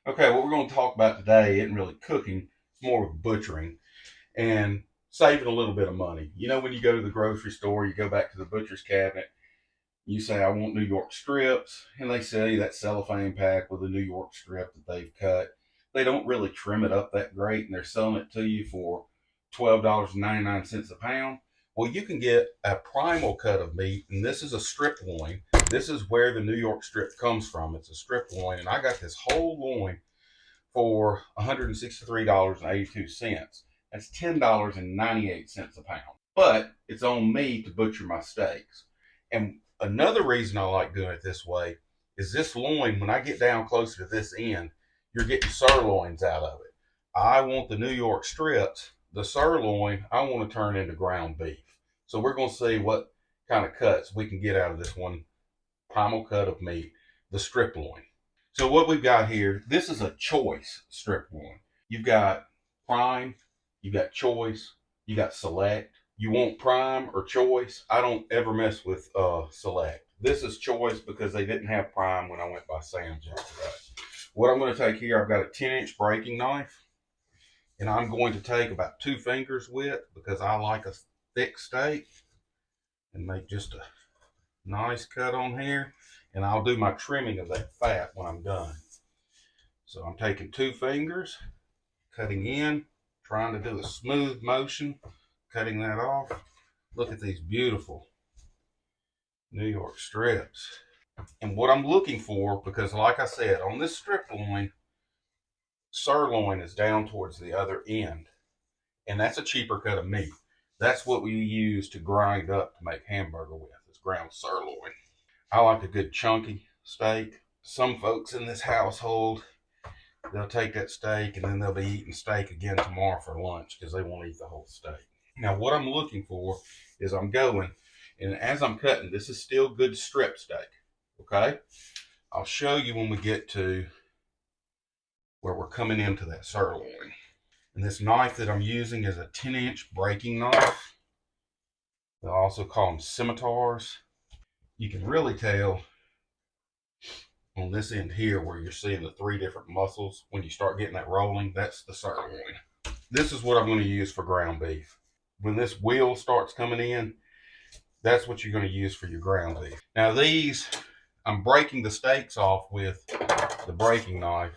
Okay, what we're going to talk about today isn't really cooking, it's more of butchering and saving a little bit of money. You know, when you go to the grocery store, you go back to the butcher's cabinet, you say, I want New York strips, and they sell you that cellophane pack with a New York strip that they've cut. They don't really trim it up that great, and they're selling it to you for $12.99 a pound. Well, you can get a primal cut of meat, and this is a strip loin. This is where the New York strip comes from. It's a strip loin, and I got this whole loin for $163.82. That's $10.98 a pound. But it's on me to butcher my steaks. And another reason I like doing it this way is this loin, when I get down closer to this end, you're getting sirloins out of it. I want the New York strips, the sirloin, I want to turn into ground beef. So we're going to see what kind of cuts we can get out of this one primal cut of meat, the strip loin. So what we've got here, this is a choice strip loin. You've got prime, you've got choice, you got select. You want prime or choice. I don't ever mess with select. This is choice because they didn't have prime when I went by Sam's yesterday. What I'm going to take here, I've got a 10-inch breaking knife, and I'm going to take about 2 fingers width because I like a thick steak, and make just a nice cut on here, and I'll do my trimming of that fat when I'm done. So I'm taking 2 fingers, cutting in, trying to do a smooth motion, cutting that off. Look at these beautiful New York strips. And what I'm looking for, because like I said, on this strip loin, sirloin is down towards the other end, and that's a cheaper cut of meat. That's what we use to grind up to make hamburger with, is ground sirloin. I like a good chunky steak. Some folks in this household, they'll take that steak and then they'll be eating steak again tomorrow for lunch because they won't eat the whole steak. Now, what I'm looking for is I'm going, and as I'm cutting, this is still good strip steak, okay? I'll show you when we get to where we're coming into that sirloin. And this knife that I'm using is a 10-inch breaking knife. They'll also call them scimitars. You can really tell on this end here where you're seeing the 3 different muscles. When you start getting that rolling, that's the sirloin. This is what I'm going to use for ground beef. When this wheel starts coming in, that's what you're going to use for your ground beef. Now these, I'm breaking the steaks off with the breaking knife,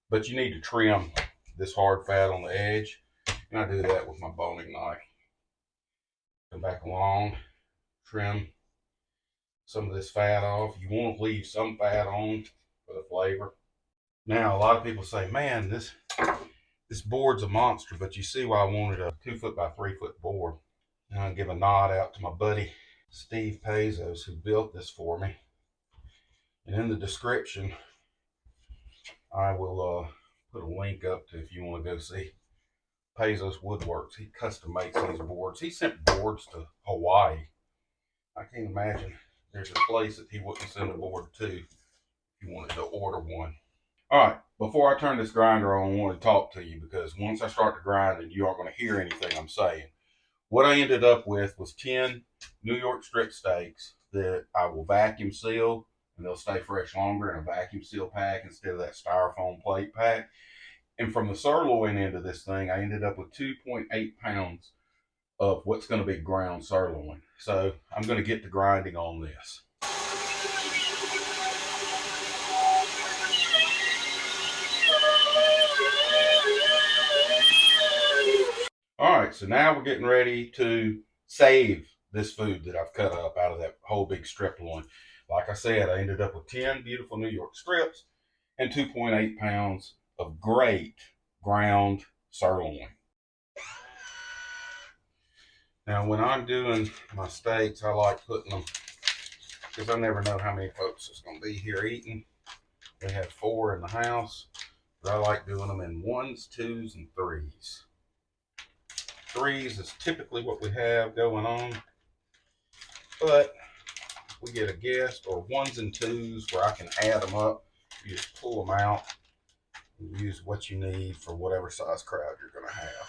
but you need to trim this hard fat on the edge, and I do that with my boning knife. Come back along, trim some of this fat off. You want to leave some fat on for the flavor. Now a lot of people say, man, this board's a monster, but you see why I wanted a 2 foot by 3 foot board. And I'll give a nod out to my buddy Steve Pezos, who built this for me. And in the description, I will put a link up to if you want to go see Pezos Woodworks. He custom makes these boards. He sent boards to Hawaii. I can't imagine there's a place that he wouldn't send a board to if you wanted to order one. All right, before I turn this grinder on, I want to talk to you because once I start to grind, and you aren't going to hear anything I'm saying. What I ended up with was 10 New York strip steaks that I will vacuum seal, and they'll stay fresh longer in a vacuum seal pack instead of that styrofoam plate pack. And from the sirloin end of this thing, I ended up with 2.8 pounds of what's going to be ground sirloin. So I'm going to get to grinding on this. All right, so now we're getting ready to save this food that I've cut up out of that whole big strip loin. Like I said, I ended up with 10 beautiful New York strips and 2.8 pounds of great ground sirloin. Now, when I'm doing my steaks, I like putting them, because I never know how many folks is going to be here eating. We have 4 in the house, but I like doing them in 1s, 2s, and 3s. 3s is typically what we have going on, but we get a guest, or 1s and 2s where I can add them up. You just pull them out and use what you need for whatever size crowd you're going to have.